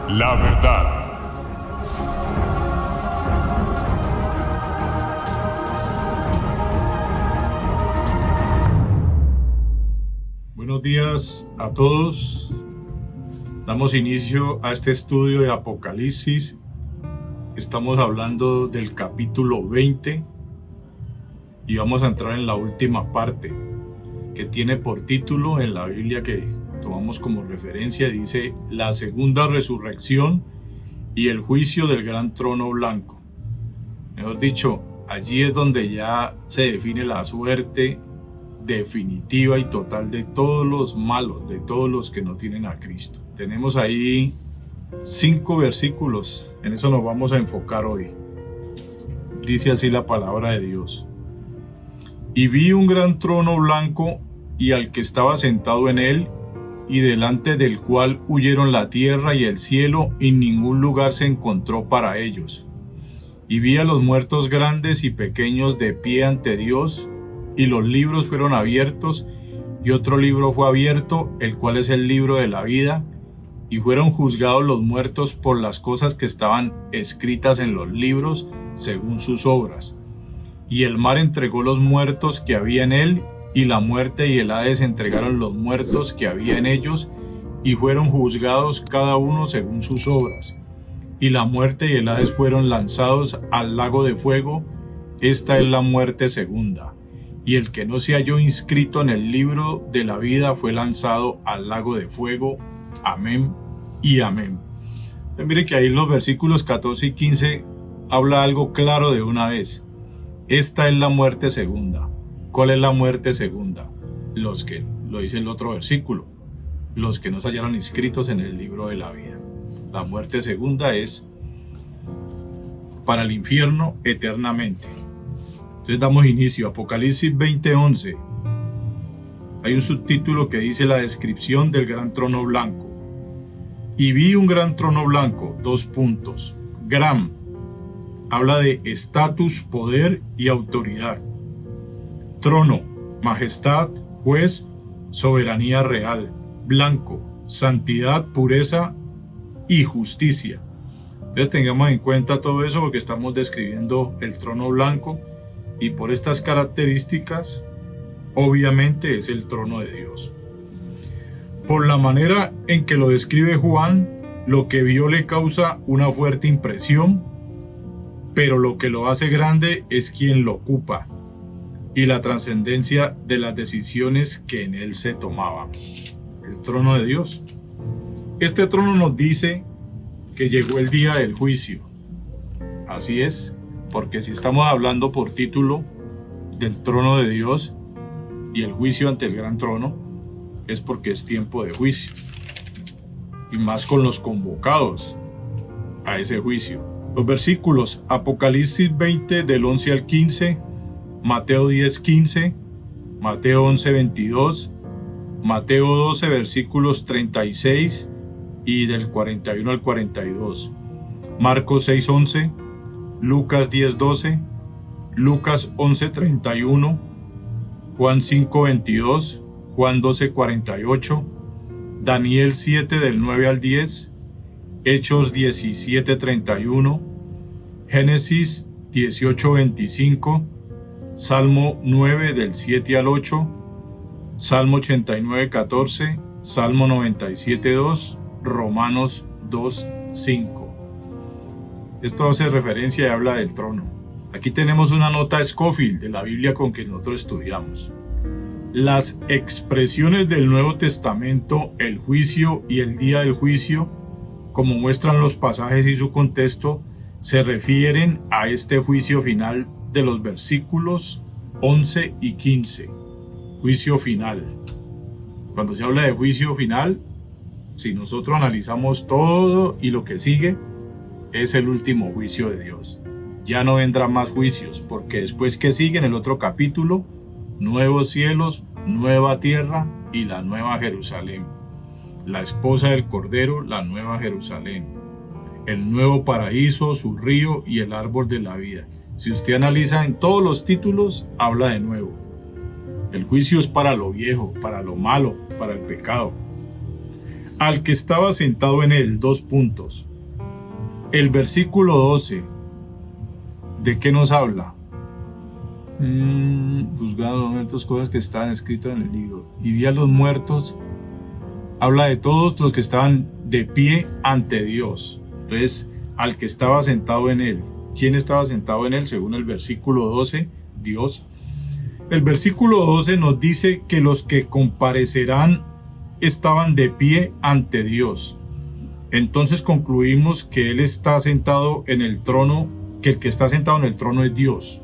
La verdad. Buenos días a todos. Damos inicio a este estudio de Apocalipsis. Estamos hablando del capítulo 20 y vamos a entrar en la última parte, que tiene por título en la Biblia que tomamos como referencia, dice la segunda resurrección y el juicio del gran trono blanco. Mejor dicho, allí es donde ya se define la suerte definitiva y total de todos los malos, de todos los que no tienen a Cristo. Tenemos ahí 5 versículos, en eso nos vamos a enfocar hoy. Dice así la palabra de Dios: y vi un gran trono blanco y al que estaba sentado en él, y delante del cual huyeron la tierra y el cielo, y ningún lugar se encontró para ellos. Y vi a los muertos grandes y pequeños de pie ante Dios, y los libros fueron abiertos, y otro libro fue abierto, el cual es el libro de la vida, y fueron juzgados los muertos por las cosas que estaban escritas en los libros, según sus obras. Y el mar entregó los muertos que había en él, y la muerte y el Hades entregaron los muertos que había en ellos, y fueron juzgados cada uno según sus obras. Y la muerte y el Hades fueron lanzados al lago de fuego. Esta es la muerte segunda. Y el que no se halló inscrito en el libro de la vida fue lanzado al lago de fuego. Amén y amén. Entonces, mire que ahí en los versículos 14 y 15 habla algo claro de una vez. Esta es la muerte segunda. ¿Cuál es la muerte segunda? Los que, lo dice el otro versículo, los que no se hallaron inscritos en el libro de la vida. La muerte segunda es para el infierno eternamente. Entonces damos inicio. Apocalipsis 20:11. Hay un subtítulo que dice la descripción del gran trono blanco. Y vi un gran trono blanco, 2 puntos. Gran, habla de estatus, poder y autoridad. Trono, majestad, juez, soberanía real. Blanco, santidad, pureza y justicia. Entonces tengamos en cuenta todo eso porque estamos describiendo el trono blanco, y por estas características obviamente es el trono de Dios. Por la manera en que lo describe Juan, lo que vio le causa una fuerte impresión, pero lo que lo hace grande es quien lo ocupa y la trascendencia de las decisiones que en él se tomaban. El trono de Dios. Este trono nos dice que llegó el día del juicio. Así es, porque si estamos hablando por título del trono de Dios y el juicio ante el gran trono, es porque es tiempo de juicio. Y más con los convocados a ese juicio. Los versículos Apocalipsis 20 del 11 al 15, Mateo 10:15, Mateo 11:22, Mateo 12 versículos 36 y del 41 al 42, Marcos 6:11, Lucas 10:12, Lucas 11:31, Juan 5:22, Juan 12:48, Daniel 7 del 9 al 10, Hechos 17:31, Génesis 18:25, Salmo 9 del 7 al 8, Salmo 89:14, Salmo 97:2, Romanos 2:5. Esto hace referencia y habla del trono. Aquí tenemos una nota Scofield de la Biblia con que nosotros estudiamos. Las expresiones del Nuevo Testamento, el juicio y el día del juicio, como muestran los pasajes y su contexto, se refieren a este juicio final de los versículos 11 y 15. Juicio final. Cuando se habla de juicio final, si nosotros analizamos todo y lo que sigue, es el último juicio de Dios. Ya no vendrán más juicios, porque después que sigue en el otro capítulo, nuevos cielos, nueva tierra y la nueva Jerusalén. La esposa del Cordero, la nueva Jerusalén. El nuevo paraíso, su río y el árbol de la vida. Si usted analiza en todos los títulos, habla de nuevo. El juicio es para lo viejo, para lo malo, para el pecado. al que estaba sentado en él. El versículo 12, ¿de qué nos habla? Juzgaron los muertos, cosas que estaban escritas en el libro. Y vi a los muertos, habla de todos los que estaban de pie ante Dios. Entonces, al que estaba sentado en él. ¿Quién estaba sentado en él? Según el versículo 12, Dios. El versículo 12 nos dice que los que comparecerán estaban de pie ante Dios. Entonces concluimos que él está sentado en el trono, que el que está sentado en el trono es Dios.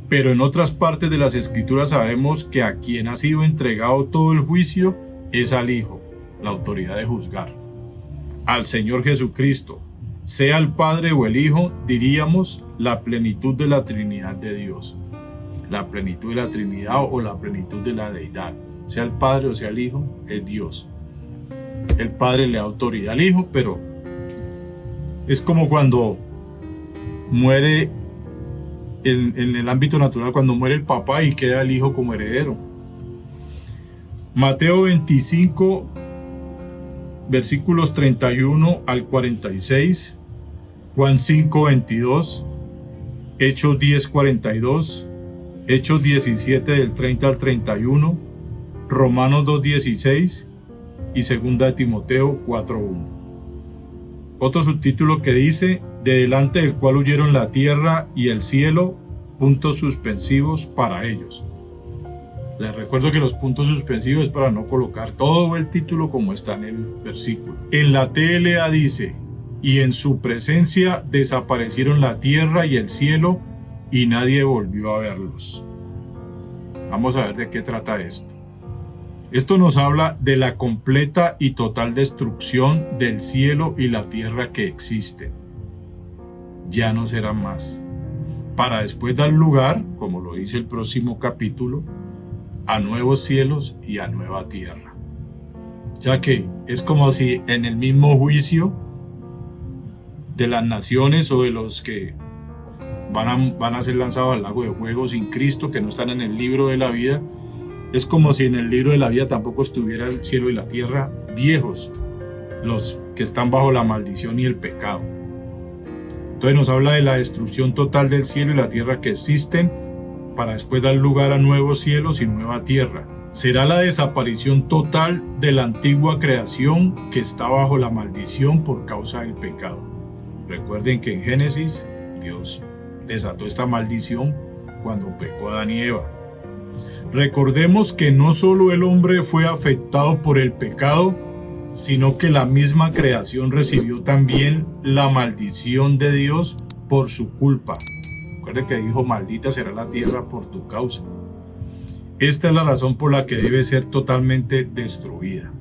Pero en otras partes de las Escrituras sabemos que a quien ha sido entregado todo el juicio es al Hijo, la autoridad de juzgar. Al Señor Jesucristo, sea el Padre o el Hijo, diríamos la plenitud de la Trinidad de Dios. La plenitud de la Trinidad o la plenitud de la Deidad. Sea el Padre o sea el Hijo, es Dios. El Padre le da autoridad al Hijo, pero es como cuando muere en el ámbito natural, cuando muere el papá y queda el hijo como heredero. Mateo 25, versículos 31 al 46, Juan 5, 22, Hechos 10, 42, Hechos 17 del 30 al 31, Romanos 2, 16 y 2 Timoteo 4, 1. Otro subtítulo que dice: de delante del cual huyeron la tierra y el cielo, puntos suspensivos para ellos. Les recuerdo que los puntos suspensivos es para no colocar todo el título como está en el versículo. En la TLA dice: y en su presencia desaparecieron la tierra y el cielo, y nadie volvió a verlos. Vamos a ver de qué trata esto. Esto nos habla de la completa y total destrucción del cielo y la tierra que existen. Ya no será más, para después dar lugar, como lo dice el próximo capítulo, a nuevos cielos y a nueva tierra. Ya que es como si en el mismo juicio de las naciones o de los que van a ser lanzados al lago de fuego sin Cristo, que no están en el libro de la vida, es como si en el libro de la vida tampoco estuviera el cielo y la tierra viejos, los que están bajo la maldición y el pecado. Entonces nos habla de la destrucción total del cielo y la tierra que existen, para después dar lugar a nuevos cielos y nueva tierra. Será la desaparición total de la antigua creación que está bajo la maldición por causa del pecado. Recuerden que en Génesis Dios desató esta maldición cuando pecó Adán y Eva. Recordemos que no solo el hombre fue afectado por el pecado, sino que la misma creación recibió también la maldición de Dios por su culpa. Recuerde que dijo: maldita será la tierra por tu causa. Esta es la razón por la que debe ser totalmente destruida.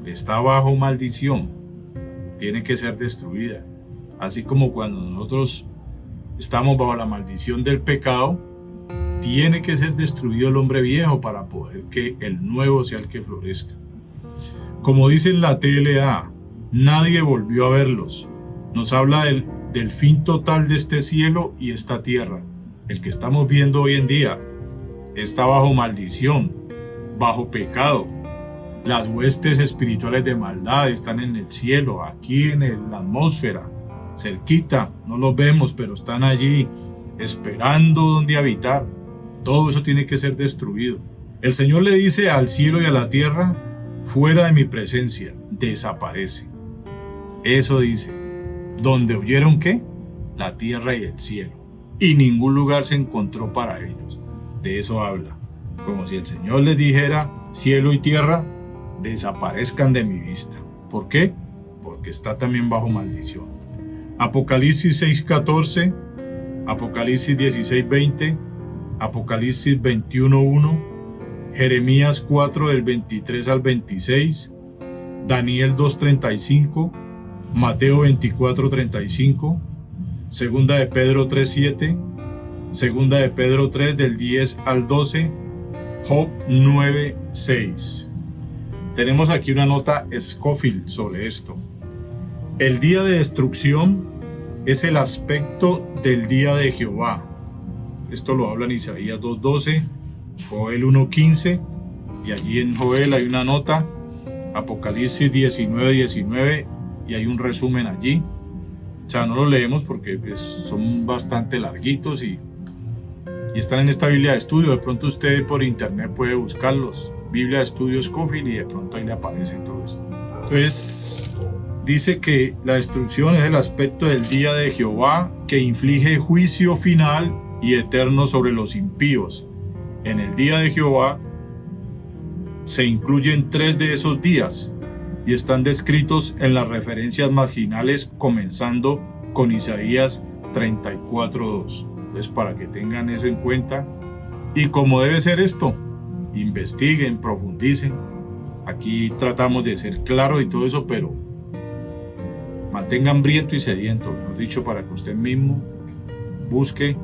Está bajo maldición, tiene que ser destruida. Así como cuando nosotros estamos bajo la maldición del pecado, tiene que ser destruido el hombre viejo para poder que el nuevo sea el que florezca. Como dice en la TLA, nadie volvió a verlos. Nos habla del fin total de este cielo y esta tierra. El que estamos viendo hoy en día está bajo maldición, bajo pecado. Las huestes espirituales de maldad están en el cielo, aquí en la atmósfera, cerquita, no los vemos, pero están allí esperando donde habitar. Todo eso tiene que ser destruido. El Señor le dice al cielo y a la tierra: fuera de mi presencia, desaparece. Eso dice. ¿Dónde huyeron qué? La tierra y el cielo. Y ningún lugar se encontró para ellos. De eso habla. Como si el Señor les dijera: cielo y tierra, desaparezcan de mi vista. ¿Por qué? Porque está también bajo maldición. Apocalipsis 6:14, Apocalipsis 16:20, Apocalipsis 21:1, Jeremías 4 del 23 al 26, Daniel 2:35, Mateo 24:35, Segunda de Pedro 3:7, Segunda de Pedro 3 del 10 al 12, Job 9:6. Tenemos aquí una nota Scofield sobre esto. El día de destrucción es el aspecto del día de Jehová. Esto lo habla en Isaías 2:12, Joel 1:15, y allí en Joel hay una nota Apocalipsis 19:19, y hay un resumen allí. O sea, no lo leemos porque pues, son bastante larguitos y están en esta Biblia de estudio. De pronto usted por internet puede buscarlos, Biblia de Estudio Scofield, y de pronto ahí le aparece todo esto. Entonces dice que la destrucción es el aspecto del día de Jehová, que inflige juicio final y eterno sobre los impíos. En el día de Jehová se incluyen 3 de esos días y están descritos en las referencias marginales, comenzando con Isaías 34:2. Entonces, para que tengan eso en cuenta, y como debe ser esto, investiguen, profundicen. Aquí tratamos de ser claros y todo eso, pero mantengan hambriento y sediento, mejor dicho, para que usted mismo busque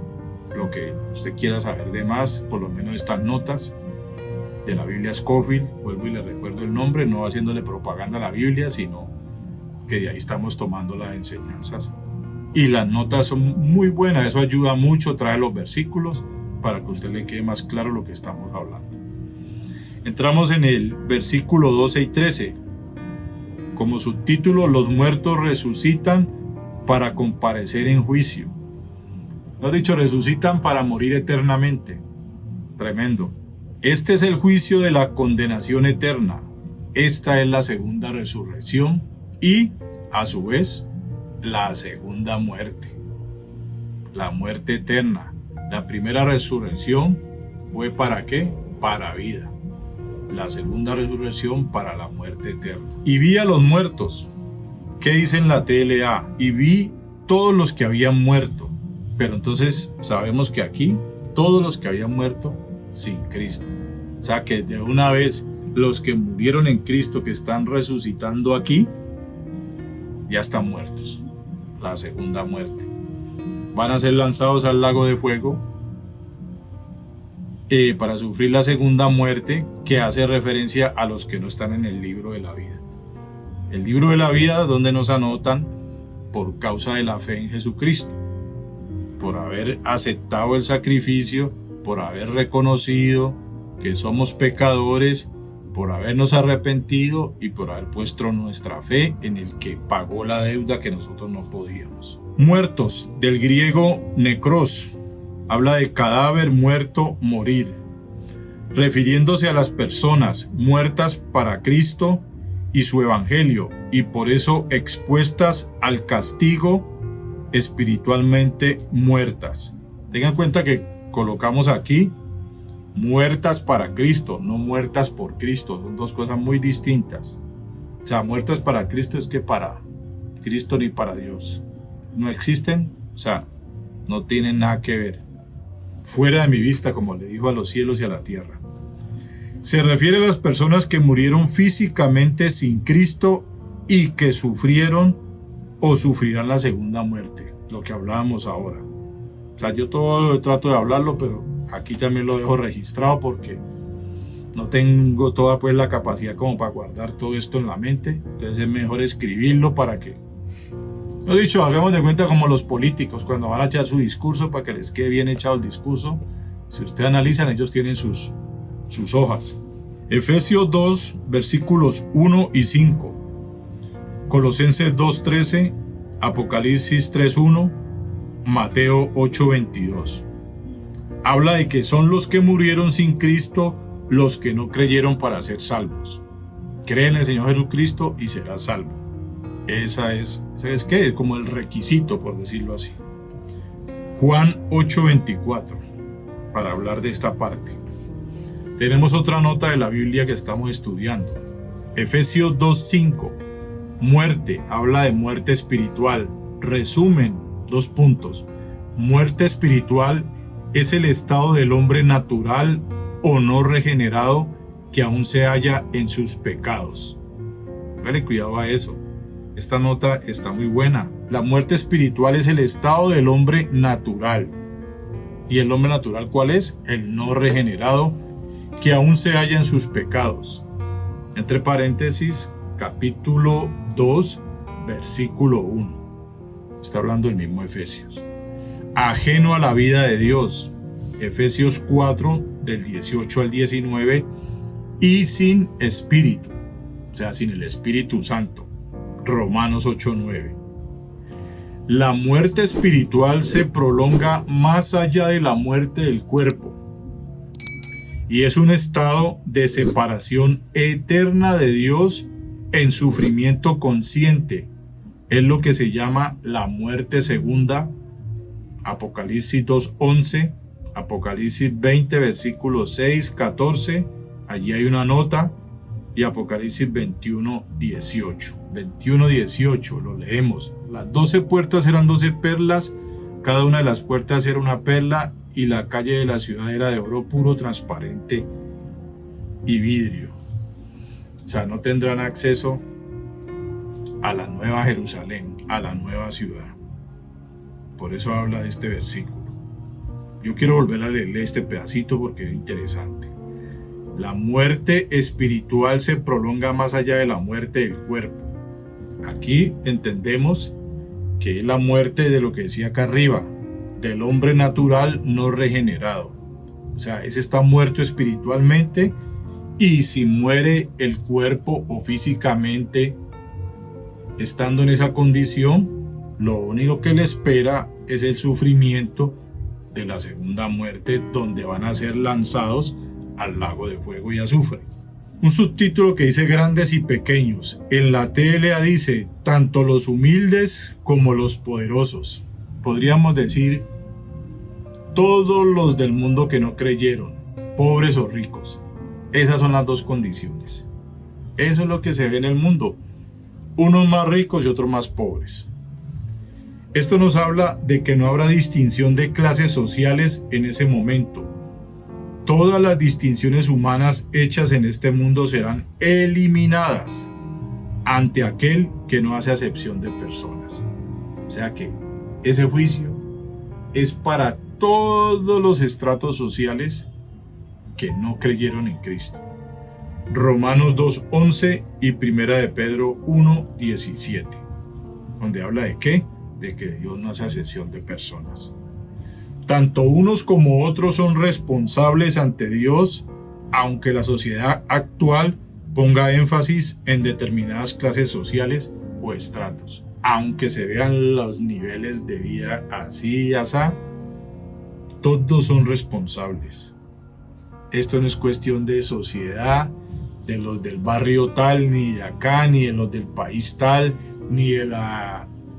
lo que usted quiera saber de más, por lo menos estas notas de la Biblia Scofield. Vuelvo y le recuerdo el nombre, no haciéndole propaganda a la Biblia, sino que de ahí estamos tomando las enseñanzas. Y las notas son muy buenas, eso ayuda mucho, trae los versículos para que a usted le quede más claro lo que estamos hablando. Entramos en el versículo 12 y 13. Como subtítulo, los muertos resucitan para comparecer en juicio. Lo dicho, resucitan para morir eternamente. Tremendo. Este es el juicio de la condenación eterna. Esta es la segunda resurrección y, a su vez, la segunda muerte. La muerte eterna. La primera resurrección fue ¿para qué? Para vida. La segunda resurrección para la muerte eterna. Y vi a los muertos. ¿Qué dice en la TLA? Y vi todos los que habían muerto. Pero entonces sabemos que aquí todos los que habían muerto sin Cristo. O sea que de una vez los que murieron en Cristo, que están resucitando aquí, ya están muertos. La segunda muerte. Van a ser lanzados al lago de fuego para sufrir la segunda muerte, que hace referencia a los que no están en el libro de la vida. El libro de la vida, donde nos anotan por causa de la fe en Jesucristo, por haber aceptado el sacrificio, por haber reconocido que somos pecadores, por habernos arrepentido y por haber puesto nuestra fe en el que pagó la deuda que nosotros no podíamos. Muertos, del griego necros, habla de cadáver, muerto, morir, refiriéndose a las personas muertas para Cristo y su evangelio, y por eso expuestas al castigo, espiritualmente muertas. Tengan en cuenta que colocamos aquí muertas para Cristo, no muertas por Cristo. Son dos cosas muy distintas. O sea, muertas para Cristo es que para Cristo ni para Dios no existen, o sea, no tienen nada que ver. Fuera de mi vista, como le dijo a los cielos y a la tierra. Se refiere a las personas que murieron físicamente sin Cristo y que sufrieron o sufrirán la segunda muerte, lo que hablábamos ahora. O sea, yo todo trato de hablarlo, pero aquí también lo dejo registrado porque no tengo toda pues la capacidad como para guardar todo esto en la mente. Entonces es mejor escribirlo para que, lo dicho, hagamos de cuenta como los políticos cuando van a echar su discurso, para que les quede bien echado el discurso. Si ustedes analizan, ellos tienen sus hojas. Efesios 2, versículos 1 y 5. Colosenses 2:13, Apocalipsis 3:1, Mateo 8:22. Habla de que son los que murieron sin Cristo los que no creyeron para ser salvos. Cree en el Señor Jesucristo y serás salvo. ¿Sabes qué? Es como el requisito, por decirlo así. Juan 8:24, para hablar de esta parte. Tenemos otra nota de la Biblia que estamos estudiando. Efesios 2:5. Muerte, habla de muerte espiritual. Resumen, 2 puntos. Muerte espiritual es el estado del hombre natural o no regenerado que aún se halla en sus pecados. Dale cuidado a eso. Esta nota está muy buena. La muerte espiritual es el estado del hombre natural. ¿Y el hombre natural cuál es? El no regenerado que aún se halla en sus pecados. Entre paréntesis, capítulo 2, versículo 1. Está hablando el mismo Efesios. Ajeno a la vida de Dios. Efesios 4, del 18 al 19. Y sin espíritu. o sea, sin el Espíritu Santo. Romanos 8:9. La muerte espiritual se prolonga más allá de la muerte del cuerpo y es un estado de separación eterna de Dios en sufrimiento consciente. Es lo que se llama la muerte segunda. Apocalipsis 2:11, Apocalipsis 20, versículos 6, 14, allí hay una nota, y Apocalipsis 21:18. 21:18, lo leemos. Las 12 puertas eran 12 perlas, cada una de las puertas era una perla, y la calle de la ciudad era de oro puro, transparente y vidrio. O sea, no tendrán acceso a la nueva Jerusalén, a la nueva ciudad. Por eso habla de este versículo. Yo quiero volver a leer este pedacito porque es interesante. La muerte espiritual se prolonga más allá de la muerte del cuerpo. Aquí entendemos que es la muerte de lo que decía acá arriba, del hombre natural no regenerado. O sea, ese está muerto espiritualmente, y si muere el cuerpo o físicamente estando en esa condición, lo único que le espera es el sufrimiento de la segunda muerte, donde van a ser lanzados al lago de fuego y azufre. Un subtítulo que dice grandes y pequeños. En la TLA dice tanto los humildes como los poderosos. Podríamos decir todos los del mundo que no creyeron, pobres o ricos. Esas son las dos condiciones. Eso es lo que se ve en el mundo. Unos más ricos y otros más pobres. Esto nos habla de que no habrá distinción de clases sociales en ese momento. Todas las distinciones humanas hechas en este mundo serán eliminadas ante aquel que no hace acepción de personas. O sea que ese juicio es para todos los estratos sociales que no creyeron en Cristo. Romanos 2:11 y 1 de Pedro 1:17, donde habla de ¿qué? De que Dios no hace acepción de personas. Tanto unos como otros son responsables ante Dios, aunque la sociedad actual ponga énfasis en determinadas clases sociales o estratos. Aunque se vean los niveles de vida así y asá, todos son responsables. Esto no es cuestión de sociedad, de los del barrio tal, ni de acá, ni de los del país tal, ni de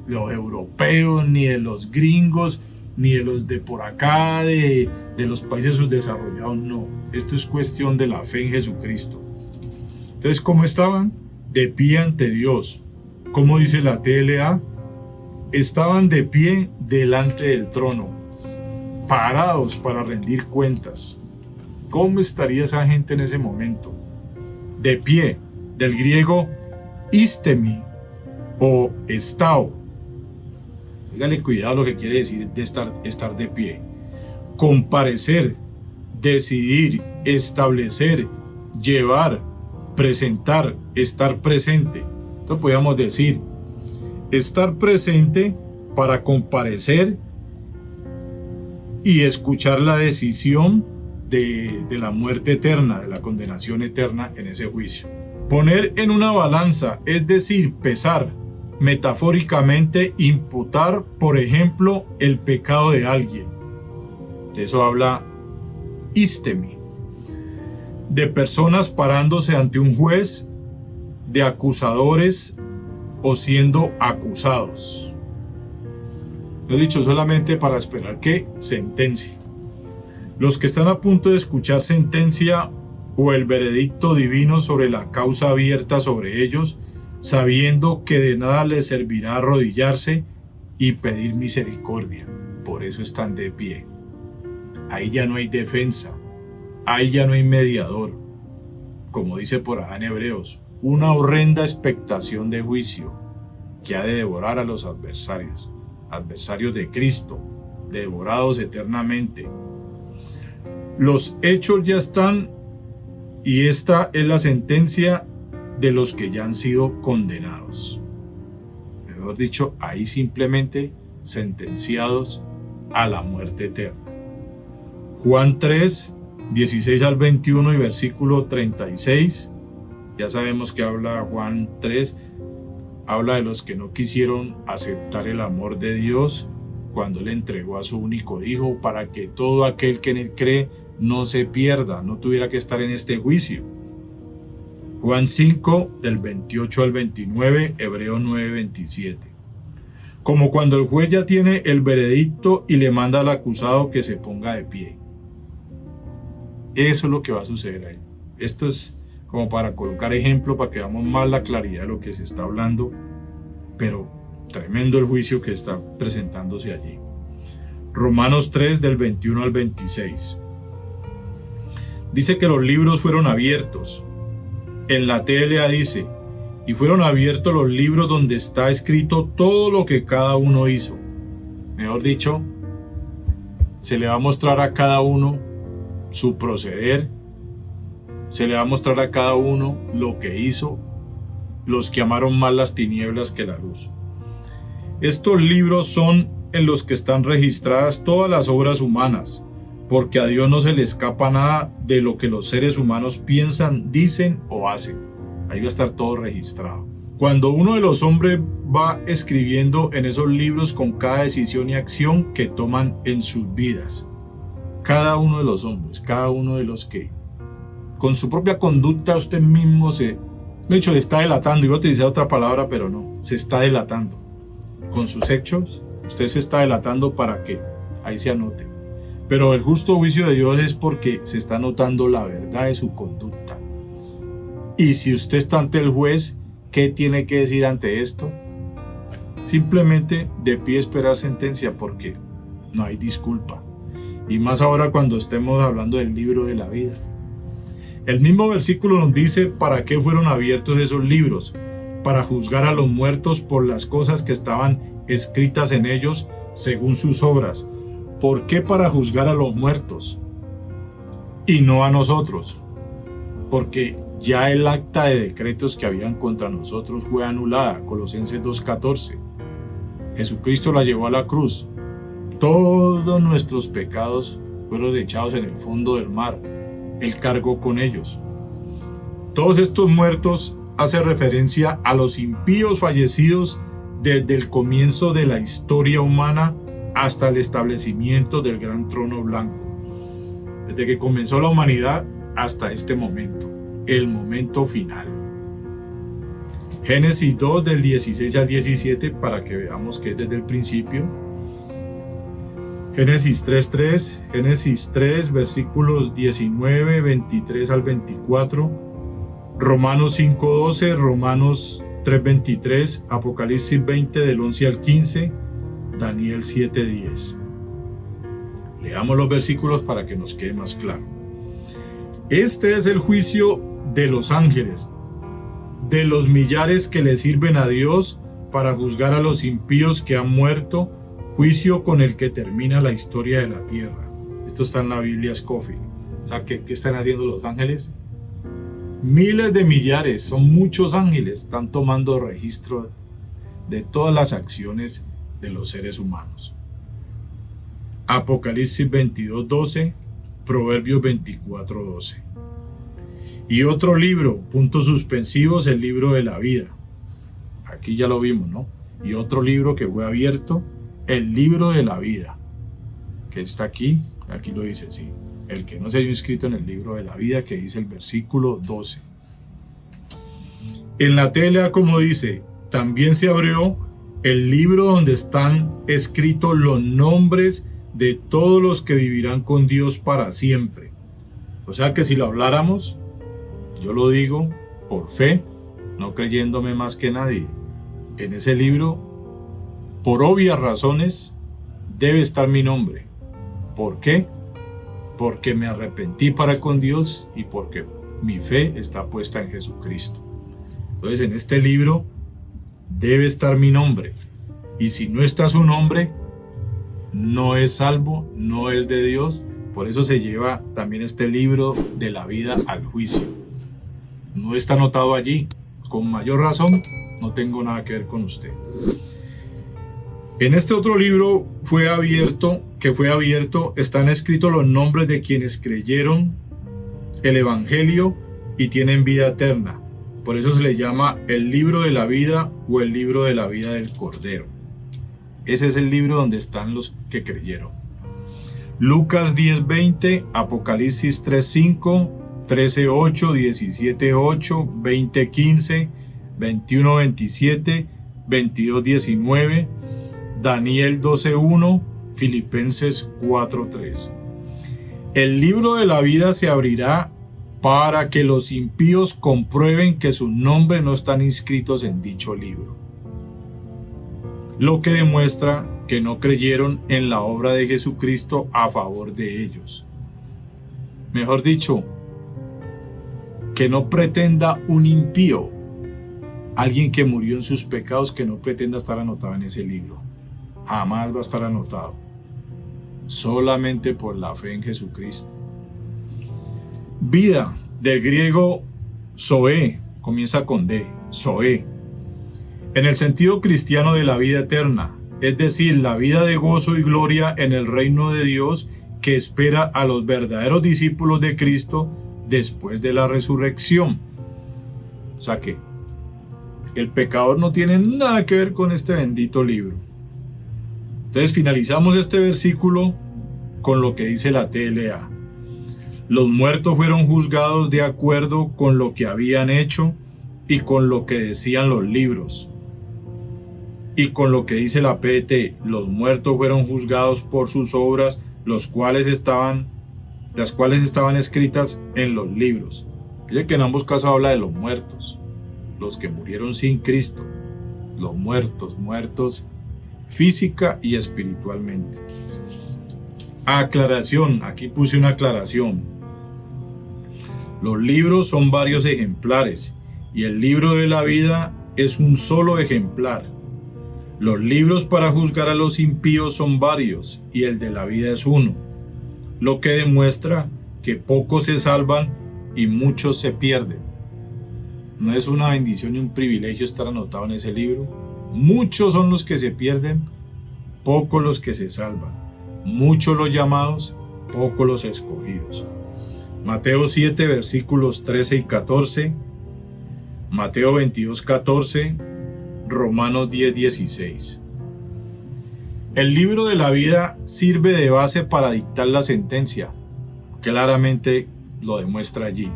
los europeos, ni de los gringos, ni de los de por acá, de los países subdesarrollados. No, esto es cuestión de la fe en Jesucristo. Entonces, ¿cómo estaban? De pie ante Dios. ¿Cómo dice la TLA? Estaban de pie delante del trono, parados para rendir cuentas. ¿Cómo estaría esa gente en ese momento? De pie, del griego istemi o estao. Dígale cuidado lo que quiere decir de estar de pie. Comparecer, decidir, establecer, llevar, presentar, estar presente. Entonces podríamos decir, estar presente para comparecer y escuchar la decisión de la muerte eterna, de la condenación eterna en ese juicio. Poner en una balanza, es decir, pesar, metafóricamente imputar, por ejemplo, el pecado de alguien. De eso habla istemi. De personas parándose ante un juez, de acusadores o siendo acusados. Lo he dicho solamente para esperar que sentencie. Los que están a punto de escuchar sentencia o el veredicto divino sobre la causa abierta sobre ellos, sabiendo que de nada les servirá arrodillarse y pedir misericordia. Por eso están de pie. Ahí ya no hay defensa, ahí ya no hay mediador. Como dice por allá en Hebreos, una horrenda expectación de juicio que ha de devorar a los adversarios de Cristo, devorados eternamente. Los hechos ya están, y esta es la sentencia de los que ya han sido condenados. Mejor dicho, ahí simplemente sentenciados a la muerte eterna. Juan 3, 16 al 21 y versículo 36 Ya sabemos que habla Juan 3, habla de los que no quisieron aceptar el amor de Dios cuando Él entregó a su único Hijo para que todo aquel que en Él cree no se pierda, no tuviera que estar en este juicio. Juan 5, del 28 al 29, Hebreos 9, 27. Como cuando el juez ya tiene el veredicto y le manda al acusado que se ponga de pie. Eso es lo que va a suceder ahí. Esto es como para colocar ejemplo, para que veamos más la claridad de lo que se está hablando, pero tremendo el juicio que está presentándose allí. Romanos 3, del 21 al 26. Dice que los libros fueron abiertos. En la TLA dice, y fueron abiertos los libros donde está escrito todo lo que cada uno hizo. Mejor dicho, se le va a mostrar a cada uno su proceder, se le va a mostrar a cada uno lo que hizo, los que amaron más las tinieblas que la luz. Estos libros son en los que están registradas todas las obras humanas, porque a Dios no se le escapa nada de lo que los seres humanos piensan, dicen o hacen. Ahí va a estar todo registrado. Cuando uno de los hombres va escribiendo en esos libros con cada decisión y acción que toman en sus vidas, cada uno de los hombres, cada uno de los que con su propia conducta usted mismo de hecho le está delatando, iba a utilizar otra palabra pero no, se está delatando. Con sus hechos usted se está delatando para que ahí se anote. Pero el justo juicio de Dios es porque se está notando la verdad de su conducta. Y si usted está ante el juez, ¿qué tiene que decir ante esto? Simplemente de pie esperar sentencia, porque no hay disculpa. Y más ahora cuando estemos hablando del libro de la vida. El mismo versículo nos dice para qué fueron abiertos esos libros: para juzgar a los muertos por las cosas que estaban escritas en ellos según sus obras. ¿Por qué para juzgar a los muertos y no a nosotros? Porque ya el acta de decretos que habían contra nosotros fue anulada. Colosenses 2:14. Jesucristo la llevó a la cruz. Todos nuestros pecados fueron echados en el fondo del mar. Él cargó con ellos. Todos estos muertos hacen referencia a los impíos fallecidos desde el comienzo de la historia humana hasta el establecimiento del gran trono blanco. Desde que comenzó la humanidad hasta este momento, el momento final. Génesis 2 del 16 al 17 para que veamos que es desde el principio. Génesis 3:3, Génesis 3 versículos 19, 23 al 24, Romanos 5:12, Romanos 3:23, Apocalipsis 20 del 11 al 15, Daniel 7:10. Leamos los versículos para que nos quede más claro. Este es el juicio de los ángeles, de los millares que le sirven a Dios para juzgar a los impíos que han muerto, juicio con el que termina la historia de la tierra. Esto está en la Biblia Scofield. O sea, ¿qué están haciendo los ángeles? Miles de millares, son muchos ángeles, están tomando registro de todas las acciones de los seres humanos. Apocalipsis 22:12, Proverbios 24:12. Y otro libro, puntos suspensivos, el libro de la vida. Aquí ya lo vimos, ¿no? Y otro libro que fue abierto, el libro de la vida, que está aquí lo dice, sí. El que no se haya inscrito en el libro de la vida, que dice el versículo 12. En la tela, como dice, también se abrió el libro donde están escritos los nombres de todos los que vivirán con Dios para siempre. O sea que si lo habláramos, yo lo digo por fe, no creyéndome más que nadie. En ese libro, por obvias razones, debe estar mi nombre. ¿Por qué? Porque me arrepentí para con Dios y porque mi fe está puesta en Jesucristo. Entonces en este libro debe estar mi nombre. Y si no está su nombre, no es salvo, no es de Dios. Por eso se lleva también este libro de la vida al juicio. No está anotado allí. Con mayor razón, no tengo nada que ver con usted. En este otro libro que fue abierto, están escritos los nombres de quienes creyeron el Evangelio y tienen vida eterna. Por eso se le llama el libro de la vida o el libro de la vida del Cordero. Ese es el libro donde están los que creyeron. Lucas 10:20, Apocalipsis 3:5, 13:8, 17:8, 20:15, 21:27, 22:19, Daniel 12:1, Filipenses 4:3. El libro de la vida se abrirá para que los impíos comprueben que sus nombres no están inscritos en dicho libro, lo que demuestra que no creyeron en la obra de Jesucristo a favor de ellos. Mejor dicho, que no pretenda un impío, alguien que murió en sus pecados, que no pretenda estar anotado en ese libro. Jamás va a estar anotado. Solamente por la fe en Jesucristo. Vida, del griego zoe, comienza con D, zoe. En el sentido cristiano de la vida eterna, es decir, la vida de gozo y gloria en el reino de Dios que espera a los verdaderos discípulos de Cristo después de la resurrección. O sea que el pecador no tiene nada que ver con este bendito libro. Entonces finalizamos este versículo con lo que dice la TLA. Los muertos fueron juzgados de acuerdo con lo que habían hecho y con lo que decían los libros. Y con lo que dice la PT, los muertos fueron juzgados por sus obras, las cuales estaban escritas en los libros. Fíjate que en ambos casos habla de los muertos, los que murieron sin Cristo, los muertos física y espiritualmente. Aclaración, aquí puse una aclaración. Los libros son varios ejemplares y el libro de la vida es un solo ejemplar. Los libros para juzgar a los impíos son varios y el de la vida es uno, lo que demuestra que pocos se salvan y muchos se pierden. ¿No es una bendición y un privilegio estar anotado en ese libro? Muchos son los que se pierden, pocos los que se salvan. Muchos los llamados, pocos los escogidos. Mateo 7, versículos 13 y 14. Mateo 22, 14. Romanos 10, 16. El libro de la vida sirve de base para dictar la sentencia. Claramente lo demuestra allí.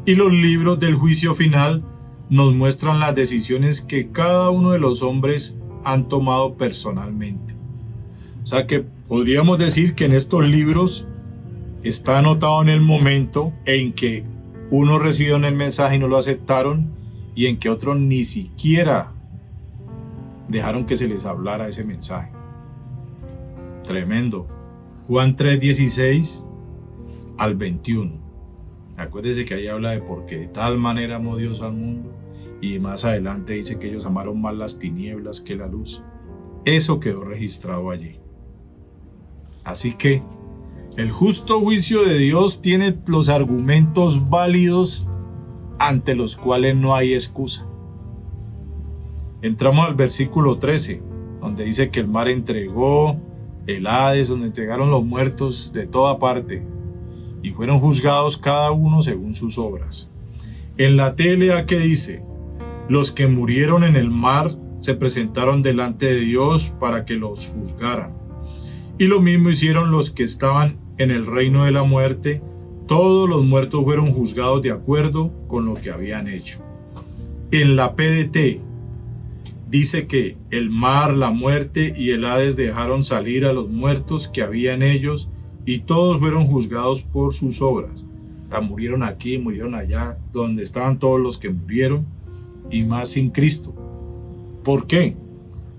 Y los libros del juicio final nos muestran las decisiones que cada uno de los hombres han tomado personalmente. O sea que podríamos decir que en estos libros está anotado en el momento en que unos recibieron el mensaje y no lo aceptaron, y en que otros ni siquiera dejaron que se les hablara ese mensaje. Tremendo. Juan 3:16 al 21. Acuérdense que ahí habla de porque de tal manera amó Dios al mundo, y más adelante dice que ellos amaron más las tinieblas que la luz. Eso quedó registrado allí. Así que el justo juicio de Dios tiene los argumentos válidos ante los cuales no hay excusa. Entramos al versículo 13, donde dice que el mar entregó, el Hades, donde entregaron los muertos de toda parte, y fueron juzgados cada uno según sus obras. En la TLA que dice, los que murieron en el mar se presentaron delante de Dios para que los juzgaran. Y lo mismo hicieron los que estaban en el reino de la muerte. Todos los muertos fueron juzgados de acuerdo con lo que habían hecho. En la PDT dice que el mar, la muerte y el Hades dejaron salir a los muertos que había en ellos, y todos fueron juzgados por sus obras. O sea, murieron aquí, murieron allá, donde estaban todos los que murieron, y más sin Cristo. ¿Por qué?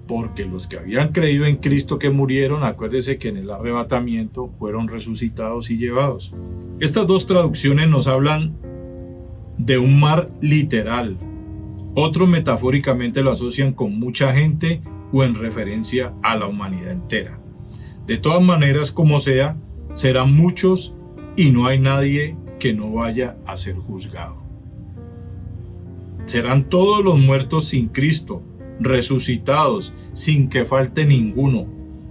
Porque los que habían creído en Cristo que murieron, acuérdese que en el arrebatamiento fueron resucitados y llevados. Estas dos traducciones nos hablan de un mar literal. Otros metafóricamente lo asocian con mucha gente o en referencia a la humanidad entera. De todas maneras, como sea, serán muchos y no hay nadie que no vaya a ser juzgado. Serán todos los muertos sin Cristo, resucitados, sin que falte ninguno,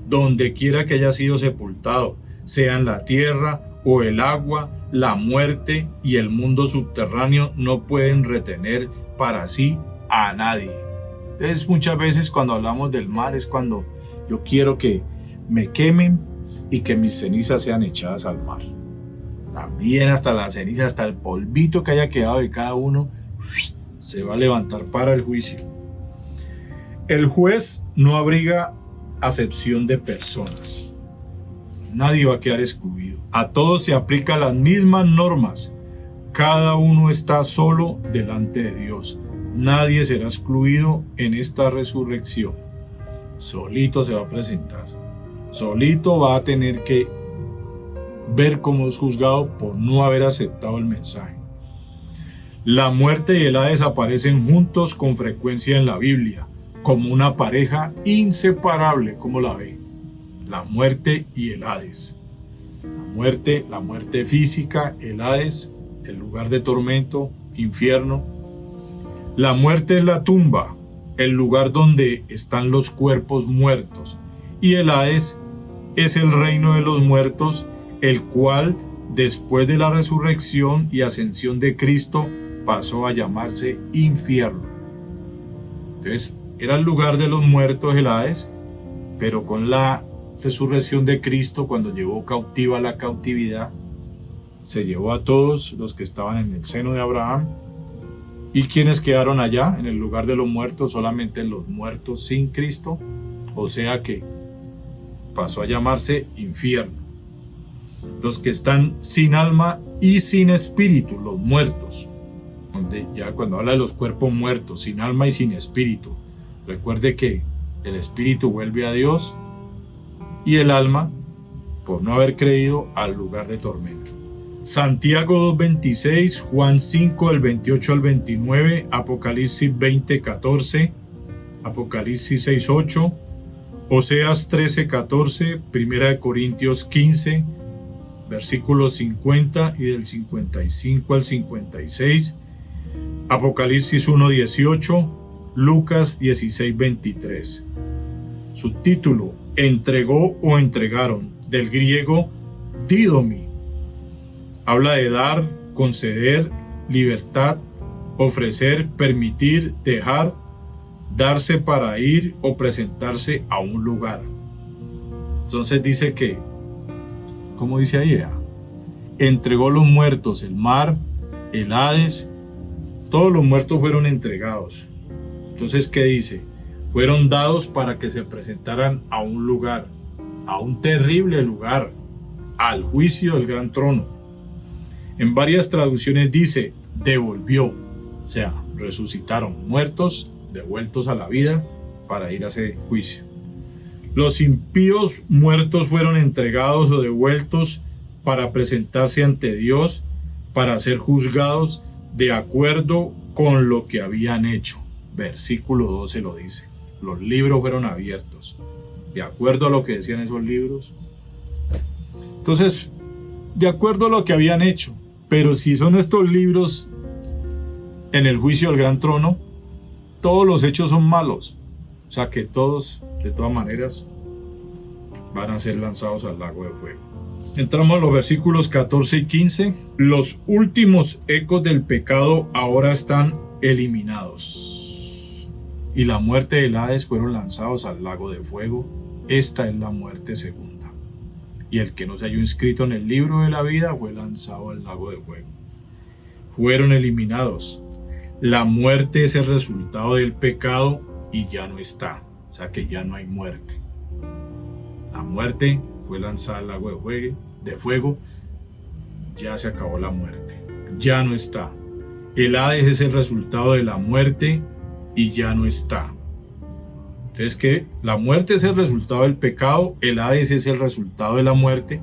donde quiera que haya sido sepultado, sea en la tierra o el agua. La muerte y el mundo subterráneo no pueden retener para sí a nadie. Entonces muchas veces cuando hablamos del mar es cuando yo quiero que me quemen y que mis cenizas sean echadas al mar. También hasta la ceniza, hasta el polvito que haya quedado de cada uno, se va a levantar para el juicio. El juez no abriga acepción de personas. Nadie va a quedar excluido. A todos se aplican las mismas normas. Cada uno está solo delante de Dios. Nadie será excluido en esta resurrección. Solito se va a presentar. Solito va a tener que ver cómo es juzgado por no haber aceptado el mensaje. La muerte y el Hades aparecen juntos con frecuencia en la Biblia, como una pareja inseparable, como la ve. La muerte y el Hades. La muerte física, el Hades, el lugar de tormento, infierno. La muerte es la tumba, el lugar donde están los cuerpos muertos, y el Hades es el reino de los muertos, el cual, después de la resurrección y ascensión de Cristo, pasó a llamarse infierno. Entonces, era el lugar de los muertos, el Hades, pero con la resurrección de Cristo, cuando llevó cautiva la cautividad, se llevó a todos los que estaban en el seno de Abraham. ¿Y quiénes quedaron allá en el lugar de los muertos? Solamente los muertos sin Cristo, o sea que pasó a llamarse infierno. Los que están sin alma y sin espíritu, los muertos. Donde ya cuando habla de los cuerpos muertos, sin alma y sin espíritu, recuerde que el espíritu vuelve a Dios y el alma, por no haber creído, al lugar de tormento. Santiago 2:26, Juan 5 del 28 al 29, Apocalipsis 20:14, Apocalipsis 6:8, Oseas 13:14, 1 Corintios 15, versículos 50 y del 55 al 56, Apocalipsis 1:18, Lucas 16:23. Subtítulo: entregó o entregaron, del griego didomi. Habla de dar, conceder, libertad, ofrecer, permitir, dejar, darse para ir o presentarse a un lugar. Entonces dice que, ¿cómo dice ahí? Entregó los muertos, el mar, el Hades, todos los muertos fueron entregados. Entonces, ¿qué dice? Fueron dados para que se presentaran a un lugar, a un terrible lugar, al juicio del gran trono. En varias traducciones dice, devolvió, o sea, resucitaron muertos, devueltos a la vida para ir a ese juicio. Los impíos muertos fueron entregados o devueltos para presentarse ante Dios, para ser juzgados de acuerdo con lo que habían hecho. Versículo 12 lo dice. Los libros fueron abiertos, de acuerdo a lo que decían esos libros. Entonces, de acuerdo a lo que habían hecho. Pero si son estos libros en el juicio del gran trono, todos los hechos son malos. O sea que todos, de todas maneras, van a ser lanzados al lago de fuego. Entramos a los versículos 14 y 15. Los últimos ecos del pecado ahora están eliminados. Y la muerte del Hades fueron lanzados al lago de fuego. Esta es la muerte segunda. Y el que no se halló inscrito en el libro de la vida fue lanzado al lago de fuego. Fueron eliminados. La muerte es el resultado del pecado y ya no está. O sea que ya no hay muerte. La muerte fue lanzada al lago de fuego. Ya se acabó la muerte. Ya no está. El Hades es el resultado de la muerte y ya no está. Entonces que la muerte es el resultado del pecado, el Hades es el resultado de la muerte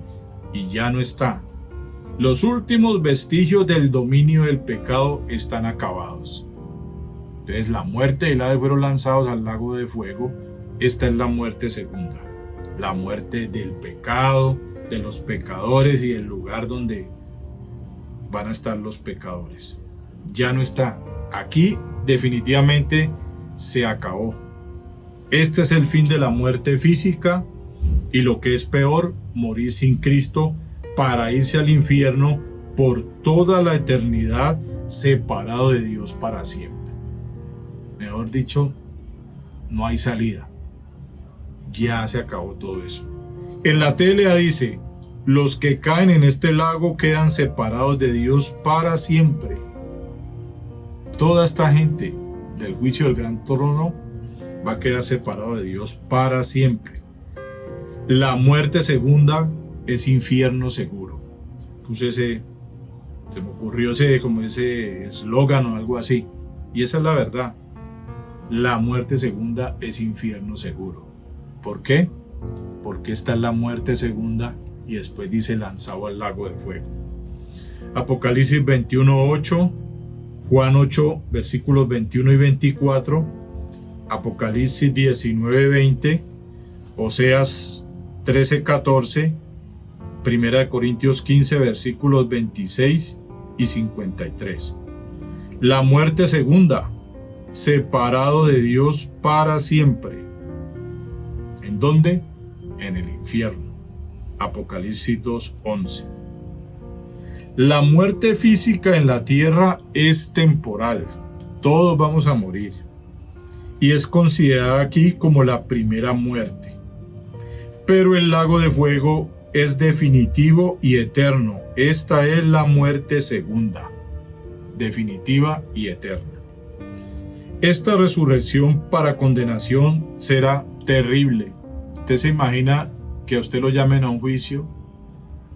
y ya no está. Los últimos vestigios del dominio del pecado están acabados. Entonces la muerte y el Hades fueron lanzados al lago de fuego. Esta es la muerte segunda. La muerte del pecado, de los pecadores y del lugar donde van a estar los pecadores. Ya no está. Aquí definitivamente se acabó. Este es el fin de la muerte física y lo que es peor, morir sin Cristo para irse al infierno por toda la eternidad, separado de Dios para siempre. Mejor dicho, no hay salida. Ya se acabó todo eso. En la TLA dice: los que caen en este lago quedan separados de Dios para siempre. Toda esta gente del juicio del gran trono va a quedar separado de Dios para siempre. La muerte segunda es infierno seguro. Se me ocurrió ese eslogan o algo así. Y esa es la verdad. La muerte segunda es infierno seguro. ¿Por qué? Porque esta es la muerte segunda y después dice lanzado al lago de fuego. Apocalipsis 21:8, Juan 8, versículos 21 y 24, Apocalipsis 19:20, Oseas 13:14, 1 Corintios 15, versículos 26 y 53. La muerte segunda, separado de Dios para siempre. ¿En dónde? En el infierno. Apocalipsis 2:11. La muerte física en la tierra es temporal. Todos vamos a morir. Y es considerada aquí como la primera muerte. Pero el lago de fuego es definitivo y eterno. Esta es la muerte segunda, definitiva y eterna. Esta resurrección para condenación será terrible. Usted se imagina que a usted lo llamen a un juicio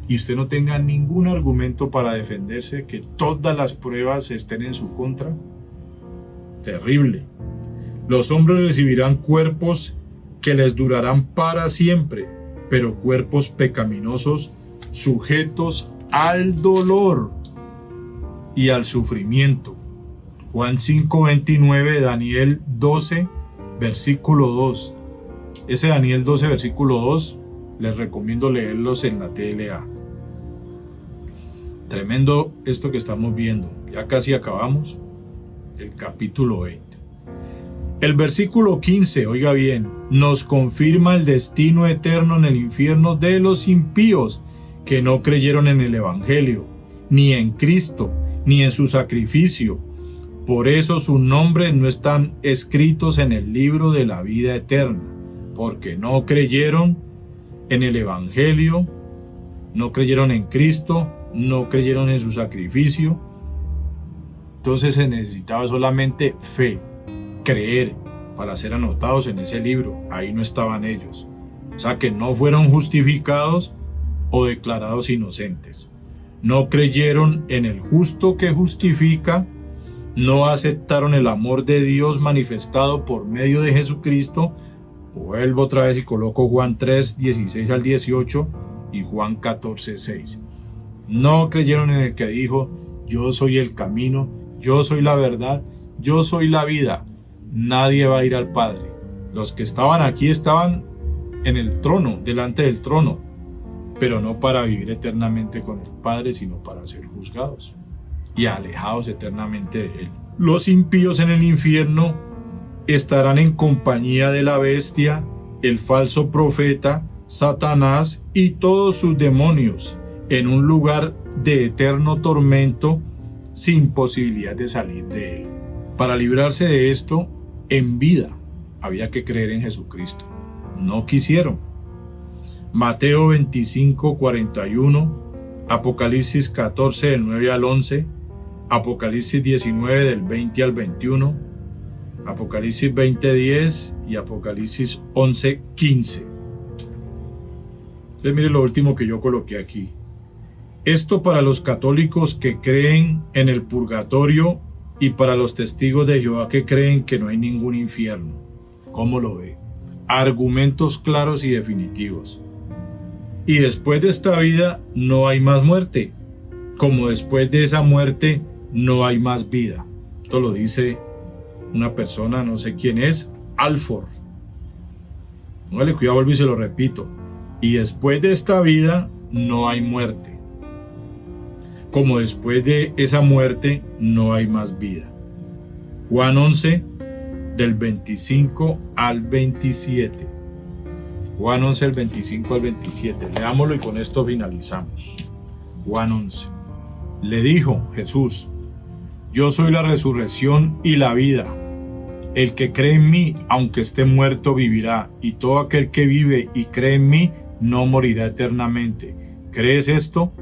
y usted no tenga ningún argumento para defenderse, que todas las pruebas estén en su contra. Terrible. Los hombres recibirán cuerpos que les durarán para siempre, pero cuerpos pecaminosos sujetos al dolor y al sufrimiento. Juan 5:29, Daniel 12, versículo 2. Ese Daniel 12, versículo 2, les recomiendo leerlos en la TLA. Tremendo esto que estamos viendo. Ya casi acabamos el capítulo 20. El versículo 15, oiga bien, nos confirma el destino eterno en el infierno de los impíos que no creyeron en el Evangelio, ni en Cristo, ni en su sacrificio. Por eso sus nombres no están escritos en el libro de la vida eterna, porque no creyeron en el Evangelio, no creyeron en Cristo, no creyeron en su sacrificio. Entonces se necesitaba solamente fe, creer, para ser anotados en ese libro. Ahí no estaban ellos. O sea que no fueron justificados o declarados inocentes. No creyeron en el justo que justifica, no aceptaron el amor de Dios manifestado por medio de Jesucristo. Vuelvo otra vez y coloco Juan 3, 16 al 18 y Juan 14, 6. No creyeron en el que dijo: yo soy el camino, yo soy la verdad, yo soy la vida. Nadie va a ir al Padre. Los que estaban aquí estaban en el trono, delante del trono, pero no para vivir eternamente con el Padre, sino para ser juzgados y alejados eternamente de Él. Los impíos en el infierno estarán en compañía de la bestia, el falso profeta, Satanás y todos sus demonios, en un lugar de eterno tormento, sin posibilidad de salir de él. Para librarse de esto, en vida había que creer en Jesucristo. No quisieron. Mateo 25, 41, Apocalipsis 14, del 9 al 11, Apocalipsis 19, del 20 al 21, Apocalipsis 20, 10 y Apocalipsis 11, 15. Entonces mire lo último que yo coloqué aquí. Esto para los católicos que creen en el purgatorio y para los testigos de Jehová que creen que no hay ningún infierno. ¿Cómo lo ve? Argumentos claros y definitivos. Y después de esta vida no hay más muerte, como después de esa muerte no hay más vida. Esto lo dice una persona, no sé quién es, Alford. Póngale cuidado, vuelvo y se lo repito. Y después de esta vida no hay muerte, como después de esa muerte no hay más vida. Juan 11, del 25 al 27. Juan 11, del 25 al 27. Leámoslo y con esto finalizamos. Juan 11. Le dijo Jesús: yo soy la resurrección y la vida. El que cree en mí, aunque esté muerto, vivirá, y todo aquel que vive y cree en mí, no morirá eternamente. ¿Crees esto?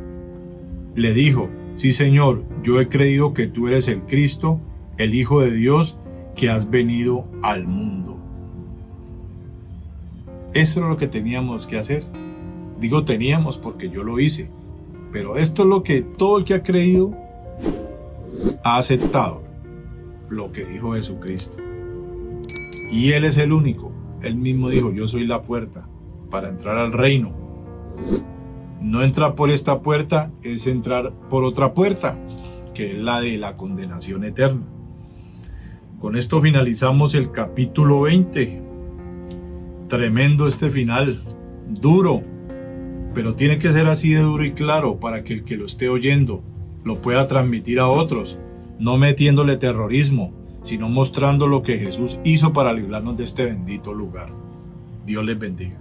Le dijo: sí, Señor, yo he creído que tú eres el Cristo, el Hijo de Dios, que has venido al mundo. Eso es lo que teníamos que hacer. Digo teníamos porque yo lo hice, pero esto es lo que todo el que ha creído ha aceptado, lo que dijo Jesucristo. Y Él es el único. Él mismo dijo: yo soy la puerta para entrar al reino. No entrar por esta puerta es entrar por otra puerta, que es la de la condenación eterna. Con esto finalizamos el capítulo 20. Tremendo este final, duro, pero tiene que ser así de duro y claro para que el que lo esté oyendo lo pueda transmitir a otros, no metiéndole terrorismo, sino mostrando lo que Jesús hizo para librarnos de este bendito lugar. Dios les bendiga.